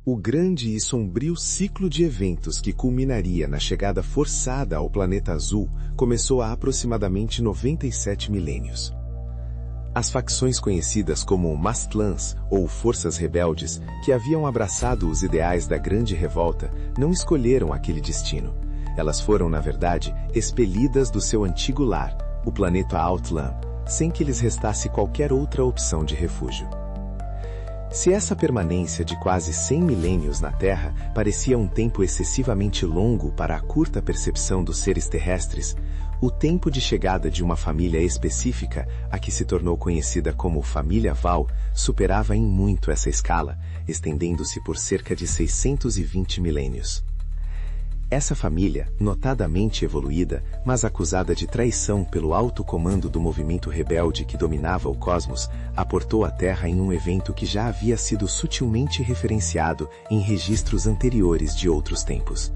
O grande e sombrio ciclo de eventos que culminaria na chegada forçada ao planeta azul começou há aproximadamente 97 milênios. As facções conhecidas como Mastlans, ou Forças Rebeldes, que haviam abraçado os ideais da Grande Revolta, não escolheram aquele destino. Elas foram, na verdade, expelidas do seu antigo lar, o planeta Outland, sem que lhes restasse qualquer outra opção de refúgio. Se essa permanência de quase 100 milênios na Terra parecia um tempo excessivamente longo para a curta percepção dos seres terrestres, o tempo de chegada de uma família específica, a que se tornou conhecida como Família Val, superava em muito essa escala, estendendo-se por cerca de 620 milênios. Essa família, notadamente evoluída, mas acusada de traição pelo alto comando do movimento rebelde que dominava o cosmos, aportou a Terra em um evento que já havia sido sutilmente referenciado em registros anteriores de outros tempos.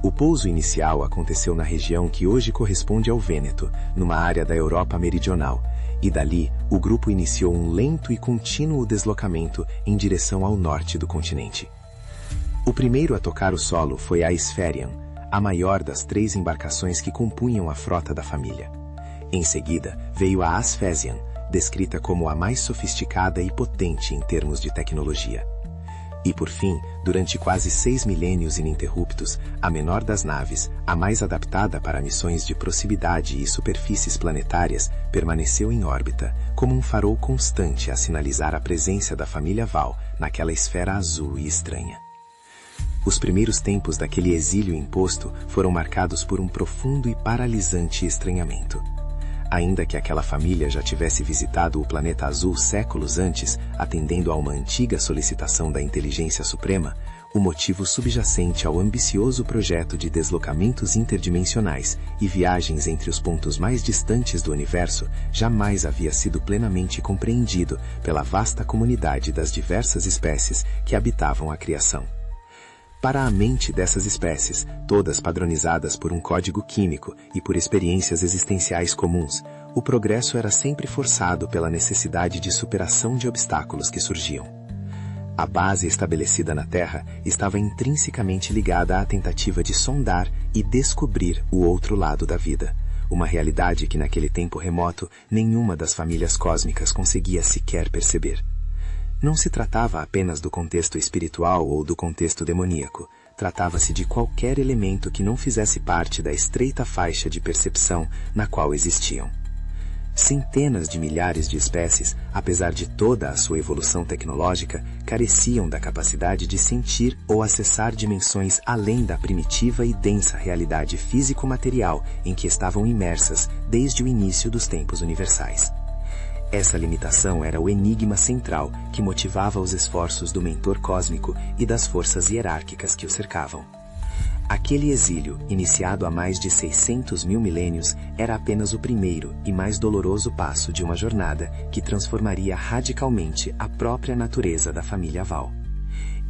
O pouso inicial aconteceu na região que hoje corresponde ao Vêneto, numa área da Europa meridional, e dali o grupo iniciou um lento e contínuo deslocamento em direção ao norte do continente. O primeiro a tocar o solo foi a Isferian, a maior das 3 embarcações que compunham a frota da família. Em seguida, veio a Asphésian, descrita como a mais sofisticada e potente em termos de tecnologia. E por fim, durante quase 6 milênios ininterruptos, a menor das naves, a mais adaptada para missões de proximidade e superfícies planetárias, permaneceu em órbita, como um farol constante a sinalizar a presença da família Val naquela esfera azul e estranha. Os primeiros tempos daquele exílio imposto foram marcados por um profundo e paralisante estranhamento. Ainda que aquela família já tivesse visitado o planeta azul séculos antes, atendendo a uma antiga solicitação da inteligência suprema, o motivo subjacente ao ambicioso projeto de deslocamentos interdimensionais e viagens entre os pontos mais distantes do universo jamais havia sido plenamente compreendido pela vasta comunidade das diversas espécies que habitavam a criação. Para a mente dessas espécies, todas padronizadas por um código químico e por experiências existenciais comuns, o progresso era sempre forçado pela necessidade de superação de obstáculos que surgiam. A base estabelecida na Terra estava intrinsecamente ligada à tentativa de sondar e descobrir o outro lado da vida, uma realidade que naquele tempo remoto nenhuma das famílias cósmicas conseguia sequer perceber. Não se tratava apenas do contexto espiritual ou do contexto demoníaco. Tratava-se de qualquer elemento que não fizesse parte da estreita faixa de percepção na qual existiam. Centenas de milhares de espécies, apesar de toda a sua evolução tecnológica, careciam da capacidade de sentir ou acessar dimensões além da primitiva e densa realidade físico-material em que estavam imersas desde o início dos tempos universais. Essa limitação era o enigma central que motivava os esforços do mentor cósmico e das forças hierárquicas que o cercavam. Aquele exílio, iniciado há mais de 600 mil milênios, era apenas o primeiro e mais doloroso passo de uma jornada que transformaria radicalmente a própria natureza da família Val.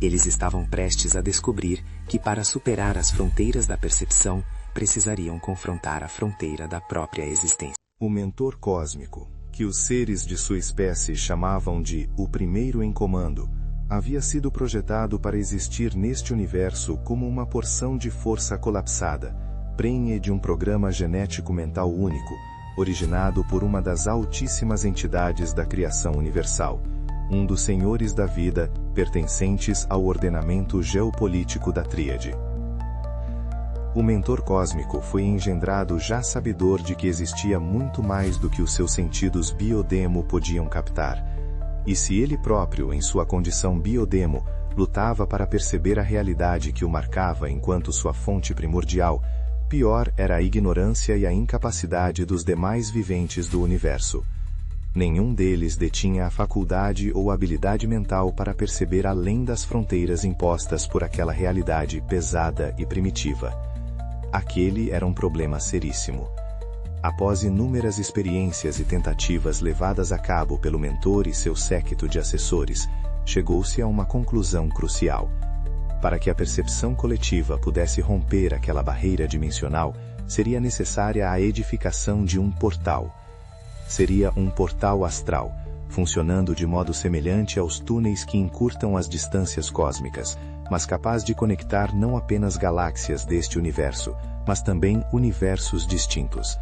Eles estavam prestes a descobrir que, para superar as fronteiras da percepção, precisariam confrontar a fronteira da própria existência. O mentor cósmico, que os seres de sua espécie chamavam de o primeiro em comando, havia sido projetado para existir neste universo como uma porção de força colapsada, prenhe de um programa genético mental único, originado por uma das altíssimas entidades da criação universal, um dos senhores da vida pertencentes ao ordenamento geopolítico da Tríade. O mentor cósmico foi engendrado já sabedor de que existia muito mais do que os seus sentidos biodemo podiam captar. E se ele próprio, em sua condição biodemo, lutava para perceber a realidade que o marcava enquanto sua fonte primordial, pior era a ignorância e a incapacidade dos demais viventes do universo. Nenhum deles detinha a faculdade ou habilidade mental para perceber além das fronteiras impostas por aquela realidade pesada e primitiva. Aquele era um problema seríssimo. Após inúmeras experiências e tentativas levadas a cabo pelo mentor e seu séquito de assessores, chegou-se a uma conclusão crucial. Para que a percepção coletiva pudesse romper aquela barreira dimensional, seria necessária a edificação de um portal. Seria um portal astral, funcionando de modo semelhante aos túneis que encurtam as distâncias cósmicas, mas capaz de conectar não apenas galáxias deste universo, mas também universos distintos.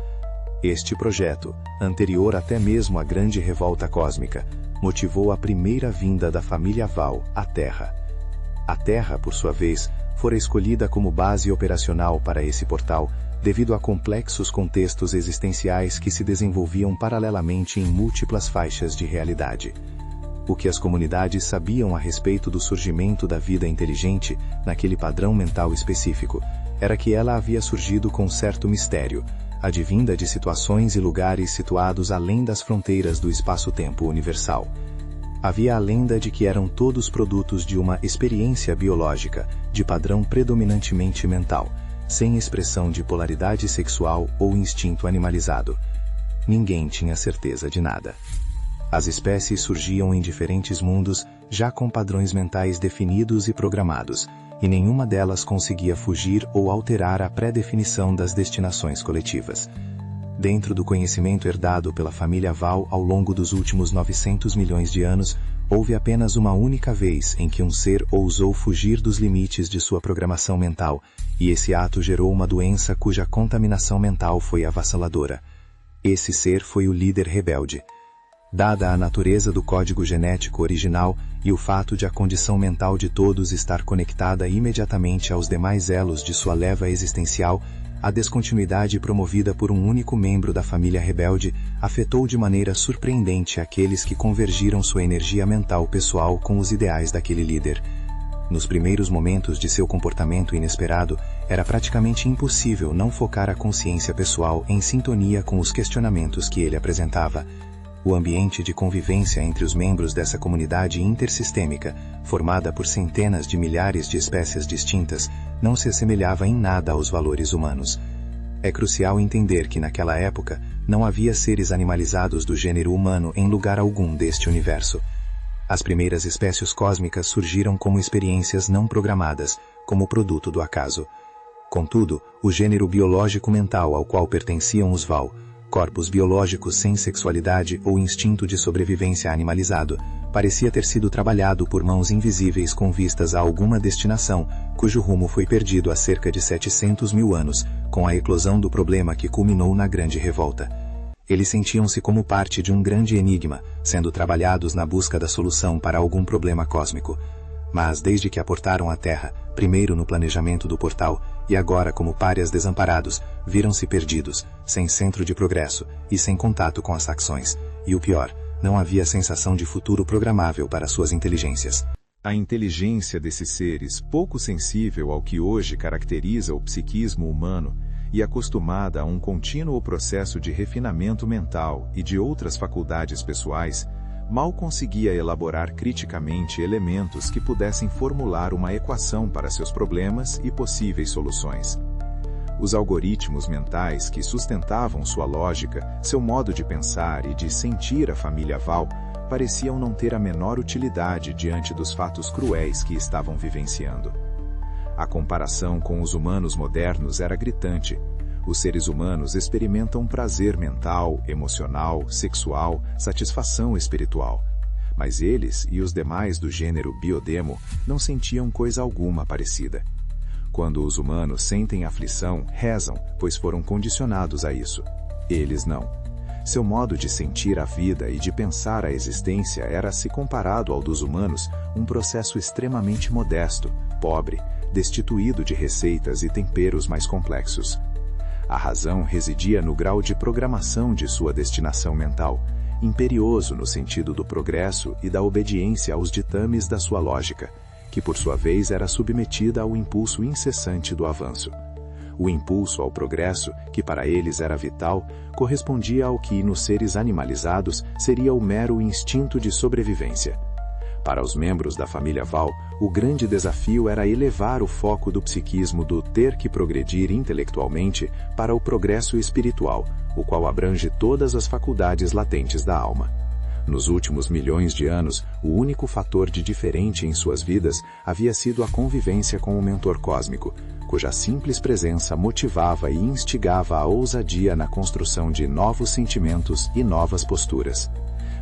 Este projeto, anterior até mesmo à grande revolta cósmica, motivou a primeira vinda da família Val à Terra. A Terra, por sua vez, fora escolhida como base operacional para esse portal, devido a complexos contextos existenciais que se desenvolviam paralelamente em múltiplas faixas de realidade. O que as comunidades sabiam a respeito do surgimento da vida inteligente naquele padrão mental específico era que ela havia surgido com certo mistério, advinda de situações e lugares situados além das fronteiras do espaço-tempo universal. Havia a lenda de que eram todos produtos de uma experiência biológica, de padrão predominantemente mental, sem expressão de polaridade sexual ou instinto animalizado. Ninguém tinha certeza de nada. As espécies surgiam em diferentes mundos, já com padrões mentais definidos e programados, e nenhuma delas conseguia fugir ou alterar a pré-definição das destinações coletivas. Dentro do conhecimento herdado pela família Val ao longo dos últimos 900 milhões de anos, houve apenas uma única vez em que um ser ousou fugir dos limites de sua programação mental, e esse ato gerou uma doença cuja contaminação mental foi avassaladora. Esse ser foi o líder rebelde. Dada a natureza do código genético original e o fato de a condição mental de todos estar conectada imediatamente aos demais elos de sua leva existencial, a descontinuidade promovida por um único membro da família rebelde afetou de maneira surpreendente aqueles que convergiram sua energia mental pessoal com os ideais daquele líder. Nos primeiros momentos de seu comportamento inesperado, era praticamente impossível não focar a consciência pessoal em sintonia com os questionamentos que ele apresentava. O ambiente de convivência entre os membros dessa comunidade intersistêmica, formada por centenas de milhares de espécies distintas, não se assemelhava em nada aos valores humanos. É crucial entender que naquela época, não havia seres animalizados do gênero humano em lugar algum deste universo. As primeiras espécies cósmicas surgiram como experiências não programadas, como produto do acaso. Contudo, o gênero biológico mental ao qual pertenciam os Val, corpos biológicos sem sexualidade ou instinto de sobrevivência animalizado, parecia ter sido trabalhado por mãos invisíveis com vistas a alguma destinação, cujo rumo foi perdido há cerca de 700 mil anos, com a eclosão do problema que culminou na Grande Revolta. Eles sentiam-se como parte de um grande enigma, sendo trabalhados na busca da solução para algum problema cósmico. Mas desde que aportaram à Terra, primeiro no planejamento do portal, e agora como párias desamparados, viram-se perdidos, sem centro de progresso e sem contato com as facções. E o pior, não havia sensação de futuro programável para suas inteligências. A inteligência desses seres, pouco sensível ao que hoje caracteriza o psiquismo humano, e acostumada a um contínuo processo de refinamento mental e de outras faculdades pessoais, mal conseguia elaborar criticamente elementos que pudessem formular uma equação para seus problemas e possíveis soluções. Os algoritmos mentais que sustentavam sua lógica, seu modo de pensar e de sentir a família Val, pareciam não ter a menor utilidade diante dos fatos cruéis que estavam vivenciando. A comparação com os humanos modernos era gritante. Os seres humanos experimentam prazer mental, emocional, sexual, satisfação espiritual. Mas eles e os demais do gênero biodemo não sentiam coisa alguma parecida. Quando os humanos sentem aflição, rezam, pois foram condicionados a isso. Eles não. Seu modo de sentir a vida e de pensar a existência era, se comparado ao dos humanos, um processo extremamente modesto, pobre, destituído de receitas e temperos mais complexos. A razão residia no grau de programação de sua destinação mental, imperioso no sentido do progresso e da obediência aos ditames da sua lógica, que por sua vez era submetida ao impulso incessante do avanço. O impulso ao progresso, que para eles era vital, correspondia ao que nos seres animalizados seria o mero instinto de sobrevivência. Para os membros da família Val, o grande desafio era elevar o foco do psiquismo do ter que progredir intelectualmente para o progresso espiritual, o qual abrange todas as faculdades latentes da alma. Nos últimos milhões de anos, o único fator de diferente em suas vidas havia sido a convivência com o mentor cósmico, cuja simples presença motivava e instigava a ousadia na construção de novos sentimentos e novas posturas.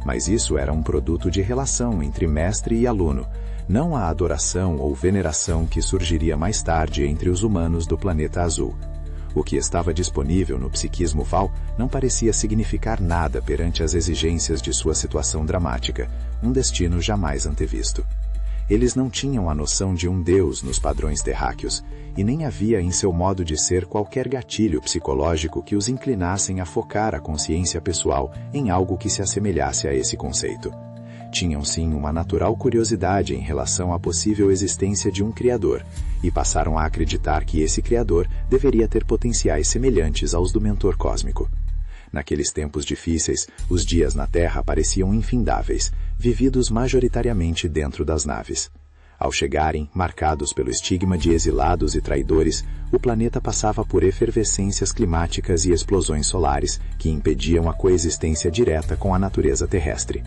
Mas isso era um produto de relação entre mestre e aluno, não a adoração ou veneração que surgiria mais tarde entre os humanos do planeta azul. O que estava disponível no psiquismo Val não parecia significar nada perante as exigências de sua situação dramática, um destino jamais antevisto. Eles não tinham a noção de um deus nos padrões terráqueos, e nem havia em seu modo de ser qualquer gatilho psicológico que os inclinassem a focar a consciência pessoal em algo que se assemelhasse a esse conceito. Tinham sim uma natural curiosidade em relação à possível existência de um Criador, e passaram a acreditar que esse Criador deveria ter potenciais semelhantes aos do mentor cósmico. Naqueles tempos difíceis, os dias na Terra pareciam infindáveis, vividos majoritariamente dentro das naves. Ao chegarem, marcados pelo estigma de exilados e traidores, o planeta passava por efervescências climáticas e explosões solares que impediam a coexistência direta com a natureza terrestre.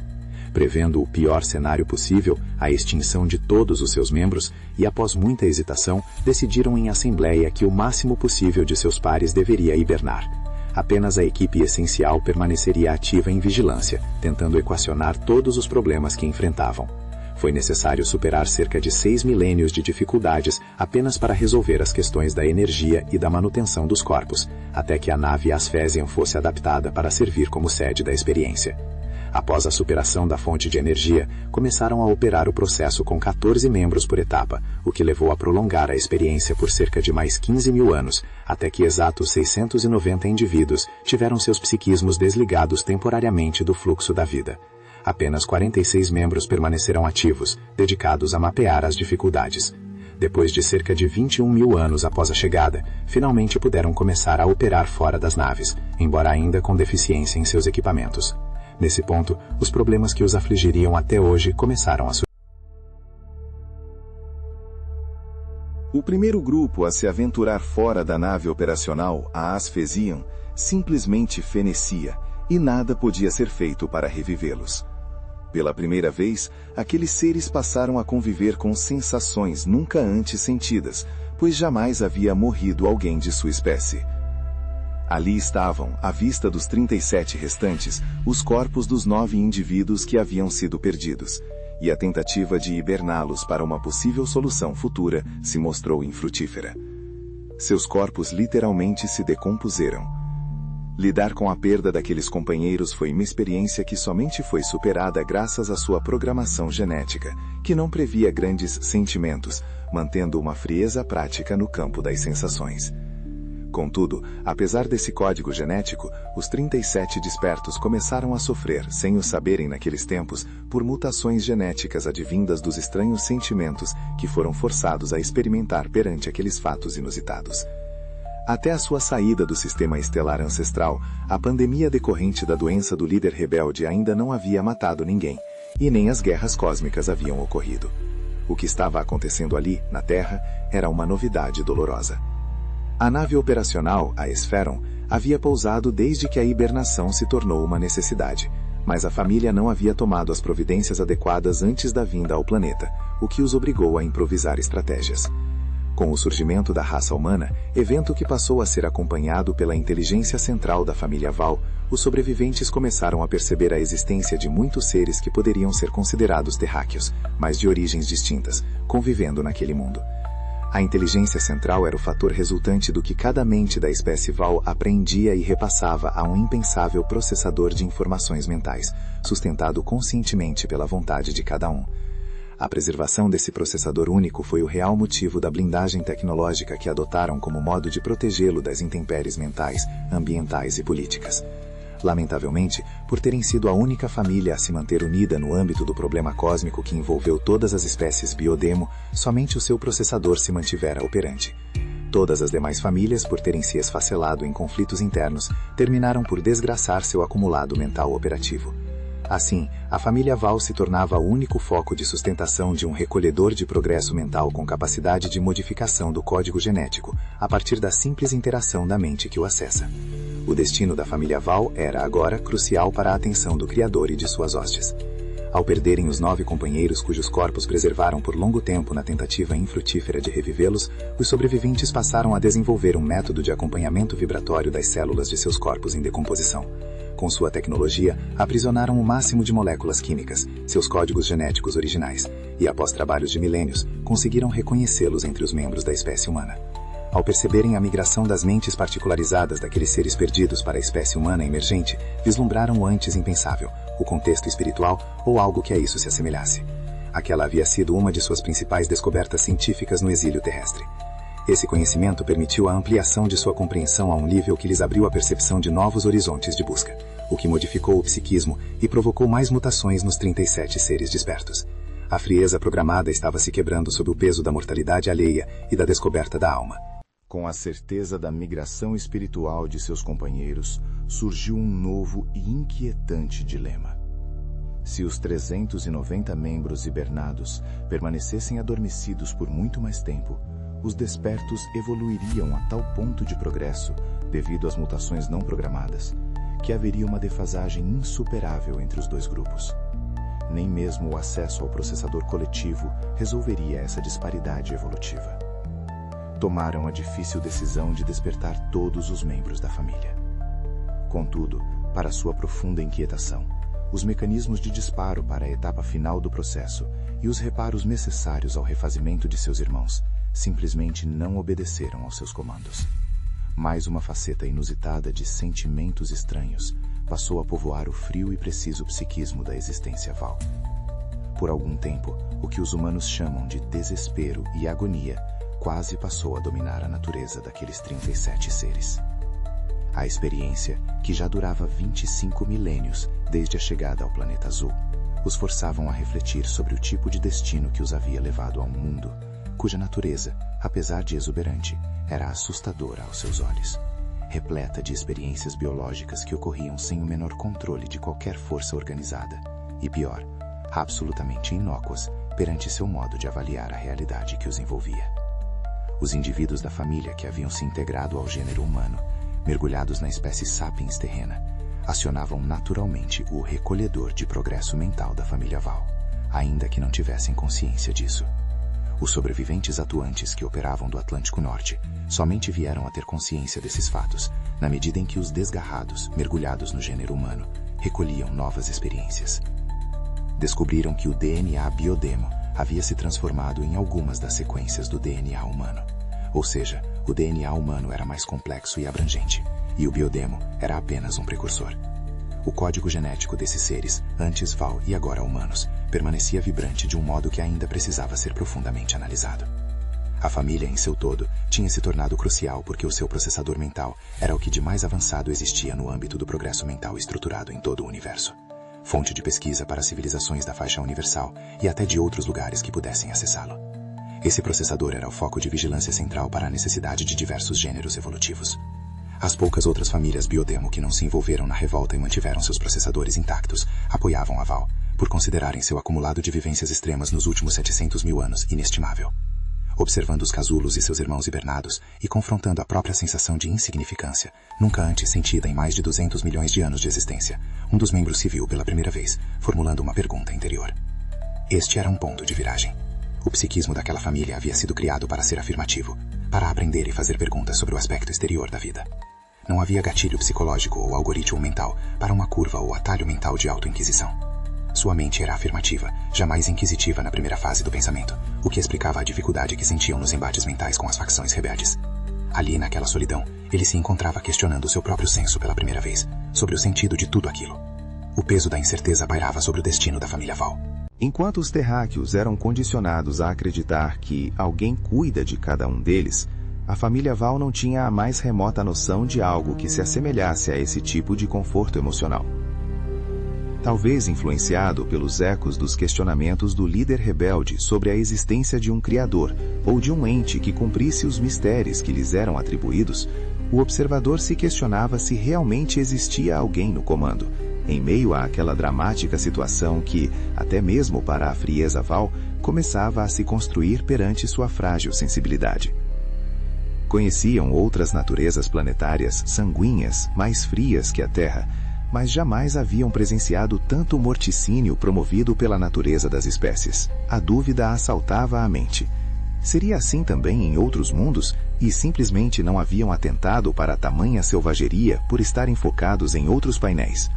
Prevendo o pior cenário possível, a extinção de todos os seus membros, e após muita hesitação, decidiram em assembleia que o máximo possível de seus pares deveria hibernar. Apenas a equipe essencial permaneceria ativa em vigilância, tentando equacionar todos os problemas que enfrentavam. Foi necessário superar cerca de 6 milênios de dificuldades apenas para resolver as questões da energia e da manutenção dos corpos, até que a nave Asphésian fosse adaptada para servir como sede da experiência. Após a superação da fonte de energia, começaram a operar o processo com 14 membros por etapa, o que levou a prolongar a experiência por cerca de mais 15 mil anos, até que exatos 690 indivíduos tiveram seus psiquismos desligados temporariamente do fluxo da vida. Apenas 46 membros permaneceram ativos, dedicados a mapear as dificuldades. Depois de cerca de 21 mil anos após a chegada, finalmente puderam começar a operar fora das naves, embora ainda com deficiência em seus equipamentos. Nesse ponto, os problemas que os afligiriam até hoje começaram a surgir. O primeiro grupo a se aventurar fora da nave operacional, a Asphésian, simplesmente fenecia, e nada podia ser feito para revivê-los. Pela primeira vez, aqueles seres passaram a conviver com sensações nunca antes sentidas, pois jamais havia morrido alguém de sua espécie. Ali estavam, à vista dos 37 restantes, os corpos dos 9 indivíduos que haviam sido perdidos, e a tentativa de hiberná-los para uma possível solução futura se mostrou infrutífera. Seus corpos literalmente se decompuseram. Lidar com a perda daqueles companheiros foi uma experiência que somente foi superada graças à sua programação genética, que não previa grandes sentimentos, mantendo uma frieza prática no campo das sensações. Contudo, apesar desse código genético, os 37 despertos começaram a sofrer, sem o saberem naqueles tempos, por mutações genéticas advindas dos estranhos sentimentos que foram forçados a experimentar perante aqueles fatos inusitados. Até a sua saída do sistema estelar ancestral, a pandemia decorrente da doença do líder rebelde ainda não havia matado ninguém, e nem as guerras cósmicas haviam ocorrido. O que estava acontecendo ali, na Terra, era uma novidade dolorosa. A nave operacional, a Esferon, havia pousado desde que a hibernação se tornou uma necessidade, mas a família não havia tomado as providências adequadas antes da vinda ao planeta, o que os obrigou a improvisar estratégias. Com o surgimento da raça humana, evento que passou a ser acompanhado pela inteligência central da família Val, os sobreviventes começaram a perceber a existência de muitos seres que poderiam ser considerados terráqueos, mas de origens distintas, convivendo naquele mundo. A inteligência central era o fator resultante do que cada mente da espécie Val aprendia e repassava a um impensável processador de informações mentais, sustentado conscientemente pela vontade de cada um. A preservação desse processador único foi o real motivo da blindagem tecnológica que adotaram como modo de protegê-lo das intempéries mentais, ambientais e políticas. Lamentavelmente, por terem sido a única família a se manter unida no âmbito do problema cósmico que envolveu todas as espécies biodemo, somente o seu processador se mantivera operante. Todas as demais famílias, por terem se esfacelado em conflitos internos, terminaram por desgraçar seu acumulado mental operativo. Assim, a família Val se tornava o único foco de sustentação de um recolhedor de progresso mental com capacidade de modificação do código genético, a partir da simples interação da mente que o acessa. O destino da família Val era agora crucial para a atenção do Criador e de suas hostes. Ao perderem os 9 companheiros cujos corpos preservaram por longo tempo na tentativa infrutífera de revivê-los, os sobreviventes passaram a desenvolver um método de acompanhamento vibratório das células de seus corpos em decomposição. Com sua tecnologia, aprisionaram o máximo de moléculas químicas, seus códigos genéticos originais, e após trabalhos de milênios, conseguiram reconhecê-los entre os membros da espécie humana. Ao perceberem a migração das mentes particularizadas daqueles seres perdidos para a espécie humana emergente, vislumbraram o antes impensável, o contexto espiritual ou algo que a isso se assemelhasse. Aquela havia sido uma de suas principais descobertas científicas no exílio terrestre. Esse conhecimento permitiu a ampliação de sua compreensão a um nível que lhes abriu a percepção de novos horizontes de busca, o que modificou o psiquismo e provocou mais mutações nos 37 seres despertos. A frieza programada estava se quebrando sob o peso da mortalidade alheia e da descoberta da alma. Com a certeza da migração espiritual de seus companheiros, surgiu um novo e inquietante dilema. Se os 390 membros hibernados permanecessem adormecidos por muito mais tempo, os despertos evoluiriam a tal ponto de progresso, devido às mutações não programadas, que haveria uma defasagem insuperável entre os dois grupos. Nem mesmo o acesso ao processador coletivo resolveria essa disparidade evolutiva. Tomaram a difícil decisão de despertar todos os membros da família. Contudo, para sua profunda inquietação, os mecanismos de disparo para a etapa final do processo e os reparos necessários ao refazimento de seus irmãos simplesmente não obedeceram aos seus comandos. Mais uma faceta inusitada de sentimentos estranhos passou a povoar o frio e preciso psiquismo da existência Val. Por algum tempo, o que os humanos chamam de desespero e agonia quase passou a dominar a natureza daqueles 37 seres. A experiência, que já durava 25 milênios desde a chegada ao planeta azul, os forçavam a refletir sobre o tipo de destino que os havia levado a um mundo cuja natureza, apesar de exuberante, era assustadora aos seus olhos, repleta de experiências biológicas que ocorriam sem o menor controle de qualquer força organizada, e pior, absolutamente inócuas perante seu modo de avaliar a realidade que os envolvia. Os indivíduos da família que haviam se integrado ao gênero humano, mergulhados na espécie sapiens terrena, acionavam naturalmente o recolhedor de progresso mental da família Val, ainda que não tivessem consciência disso. Os sobreviventes atuantes que operavam do Atlântico Norte somente vieram a ter consciência desses fatos na medida em que os desgarrados, mergulhados no gênero humano, recolhiam novas experiências. Descobriram que o DNA biodemo havia se transformado em algumas das sequências do DNA humano. Ou seja, o DNA humano era mais complexo e abrangente, e o biodemo era apenas um precursor. O código genético desses seres, antes Val e agora humanos, permanecia vibrante de um modo que ainda precisava ser profundamente analisado. A família em seu todo tinha se tornado crucial porque o seu processador mental era o que de mais avançado existia no âmbito do progresso mental estruturado em todo o universo. Fonte de pesquisa para civilizações da faixa universal e até de outros lugares que pudessem acessá-lo. Esse processador era o foco de vigilância central para a necessidade de diversos gêneros evolutivos. As poucas outras famílias biodemo que não se envolveram na revolta e mantiveram seus processadores intactos apoiavam a Val, por considerarem seu acumulado de vivências extremas nos últimos 700 mil anos inestimável. Observando os casulos e seus irmãos hibernados e confrontando a própria sensação de insignificância, nunca antes sentida em mais de 200 milhões de anos de existência, um dos membros se viu pela primeira vez, formulando uma pergunta interior. Este era um ponto de viragem. O psiquismo daquela família havia sido criado para ser afirmativo, para aprender e fazer perguntas sobre o aspecto exterior da vida. Não havia gatilho psicológico ou algoritmo mental para uma curva ou atalho mental de auto-inquisição. Sua mente era afirmativa, jamais inquisitiva na primeira fase do pensamento, o que explicava a dificuldade que sentiam nos embates mentais com as facções rebeldes. Ali, naquela solidão, ele se encontrava questionando seu próprio senso pela primeira vez, sobre o sentido de tudo aquilo. O peso da incerteza pairava sobre o destino da família Val. Enquanto os terráqueos eram condicionados a acreditar que alguém cuida de cada um deles, a família Val não tinha a mais remota noção de algo que se assemelhasse a esse tipo de conforto emocional. Talvez influenciado pelos ecos dos questionamentos do líder rebelde sobre a existência de um criador ou de um ente que cumprisse os mistérios que lhes eram atribuídos, o observador se questionava se realmente existia alguém no comando, em meio àquela dramática situação que, até mesmo para a frieza Val, começava a se construir perante sua frágil sensibilidade. Conheciam outras naturezas planetárias sanguíneas, mais frias que a Terra, mas jamais haviam presenciado tanto morticínio promovido pela natureza das espécies. A dúvida assaltava a mente. Seria assim também em outros mundos, e simplesmente não haviam atentado para tamanha selvageria por estarem focados em outros painéis?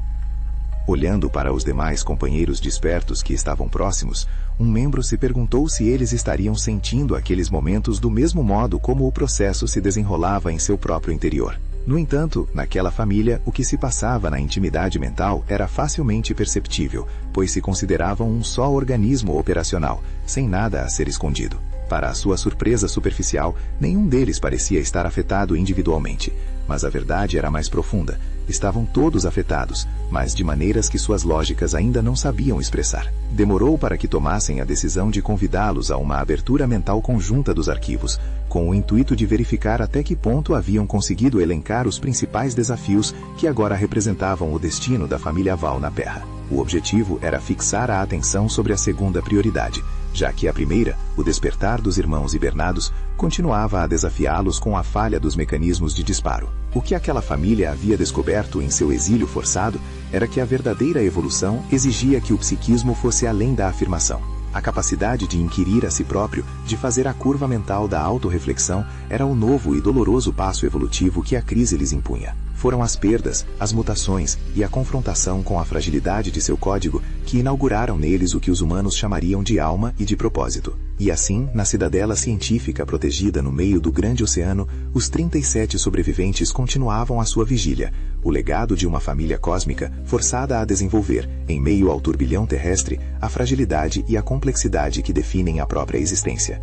Olhando para os demais companheiros despertos que estavam próximos, um membro se perguntou se eles estariam sentindo aqueles momentos do mesmo modo como o processo se desenrolava em seu próprio interior. No entanto, naquela família, o que se passava na intimidade mental era facilmente perceptível, pois se consideravam um só organismo operacional, sem nada a ser escondido. Para a sua surpresa superficial, nenhum deles parecia estar afetado individualmente, mas a verdade era mais profunda. Estavam todos afetados, mas de maneiras que suas lógicas ainda não sabiam expressar. Demorou para que tomassem a decisão de convidá-los a uma abertura mental conjunta dos arquivos, com o intuito de verificar até que ponto haviam conseguido elencar os principais desafios que agora representavam o destino da família Val na Terra. O objetivo era fixar a atenção sobre a segunda prioridade, já que a primeira, o despertar dos irmãos hibernados, continuava a desafiá-los com a falha dos mecanismos de disparo. O que aquela família havia descoberto em seu exílio forçado era que a verdadeira evolução exigia que o psiquismo fosse além da afirmação. A capacidade de inquirir a si próprio, de fazer a curva mental da autorreflexão, era o novo e doloroso passo evolutivo que a crise lhes impunha. Foram as perdas, as mutações e a confrontação com a fragilidade de seu código que inauguraram neles o que os humanos chamariam de alma e de propósito. E assim, na cidadela científica protegida no meio do grande oceano, os 37 sobreviventes continuavam a sua vigília, o legado de uma família cósmica forçada a desenvolver, em meio ao turbilhão terrestre, a fragilidade e a complexidade que definem a própria existência.